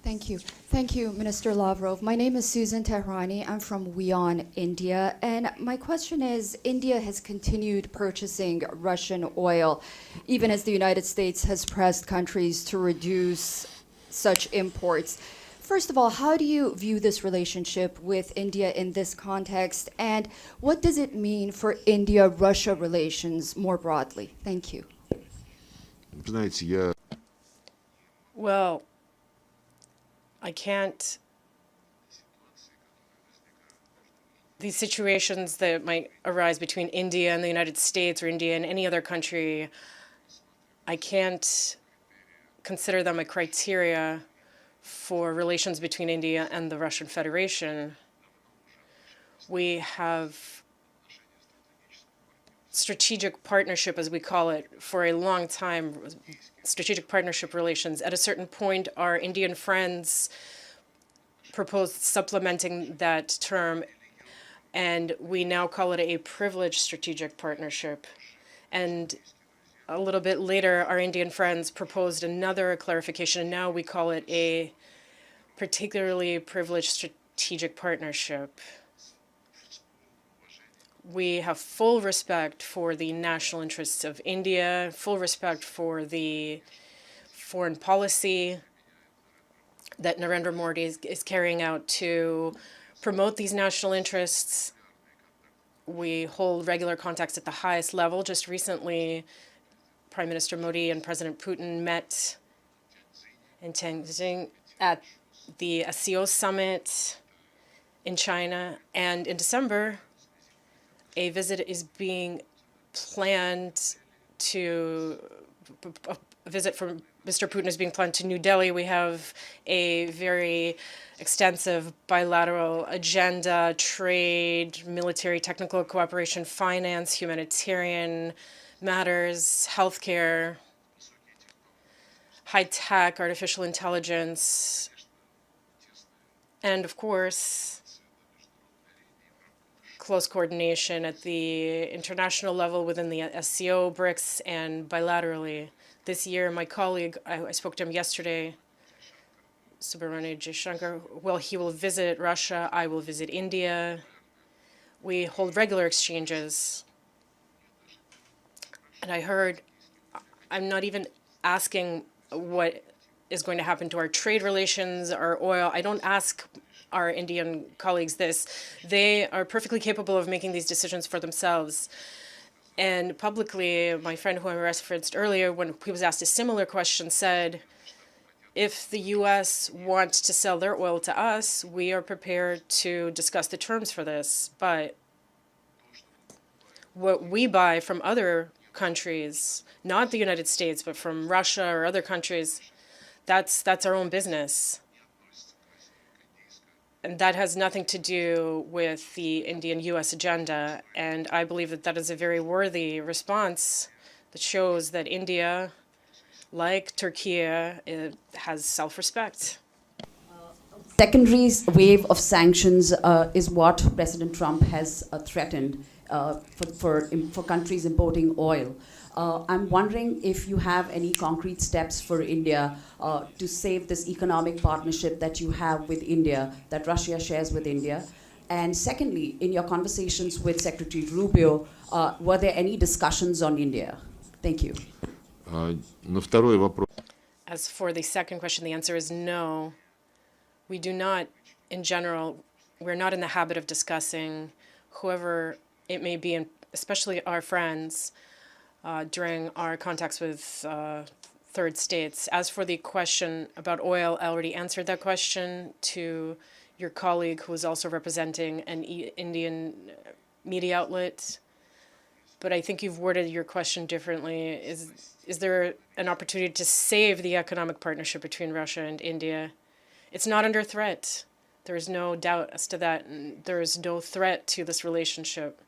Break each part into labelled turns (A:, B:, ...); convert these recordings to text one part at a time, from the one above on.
A: Thank you. Thank you, Minister Lavrov. My name is Susan Tehrani. I'm from Wian, India. And my question is, India has continued purchasing Russian oil, even as the United States has pressed countries to reduce such imports. First of all, how do you view this relationship with India in this context? And what does it mean for India-Russia relations more broadly? Thank you.
B: Well, I can't. These situations that might arise between India and the United States or India and any other country, I can't consider them a criteria for relations between India and the Russian Federation. We have strategic partnership, as we call it, for a long time, strategic partnership relations. At a certain point, our Indian friends proposed supplementing that term, and we now call it a privileged strategic partnership. And a little bit later, our Indian friends proposed another clarification, and now we call it a particularly privileged strategic partnership. We have full respect for the national interests of India, full respect for the foreign policy that Narendra Modi is carrying out to promote these national interests. We hold regular contacts at the highest level. Just recently, Prime Minister Modi and President Putin met in Tianjin at the SCO summit in China. And in December, a visit is being planned to, a visit from Mr. Putin is being planned to New Delhi. We have a very extensive bilateral agenda: trade, military, technical cooperation, finance, humanitarian matters, healthcare, high-tech, artificial intelligence, and of course, close coordination at the international level within the SCO, BRICS, and bilaterally. This year, my colleague, I spoke to him yesterday, Subramanya Jaishankar, well, he will visit Russia, I will visit India. We hold regular exchanges. And I heard, I'm not even asking what is going to happen to our trade relations, our oil. I don't ask our Indian colleagues this. They are perfectly capable of making these decisions for themselves. And publicly, my friend who I referenced earlier, when he was asked a similar question, said, if the U.S. wants to sell their oil to us, we are prepared to discuss the terms for this. But what we buy from other countries, not the United States, but from Russia or other countries, that's our own business. And that has nothing to do with the Indian-U.S. agenda. And I believe that that is a very worthy response that shows that India, like Turkey, has self-respect.
C: Secondary wave of sanctions is what President Trump has threatened for countries importing oil. I'm wondering if you have any concrete steps for India to save this economic partnership that you have with India, that Russia shares with India. And secondly, in your conversations with Secretary Rubio, were there any discussions on India? Thank you.
B: As for the second question, the answer is no. We do not, in general, we're not in the habit of discussing whoever it may be, and especially our friends, during our contacts with third states. As for the question about oil, I already answered that question to your colleague who is also representing an Indian media outlet. But I think you've worded your question differently. Is there an opportunity to save the economic partnership between Russia and India? It's not under threat. There is no doubt as to that. There is no threat to this relationship.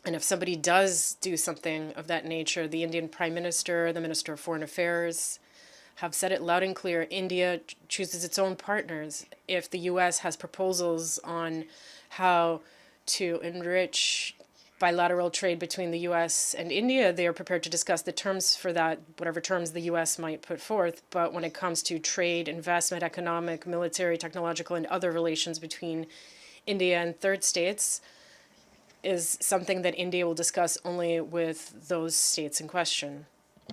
B: And if somebody does do something of that nature, the Indian Prime Minister, the Minister of Foreign Affairs have said it loud and clear. India chooses its own partners. If the U.S. has proposals on how to enrich bilateral trade between the U.S. and India, they are prepared to discuss the terms for that, whatever terms the U.S. might put forth. But when it comes to trade, investment, economic, military, technological, and other relations between India and third states is something that India will discuss only with those states in question.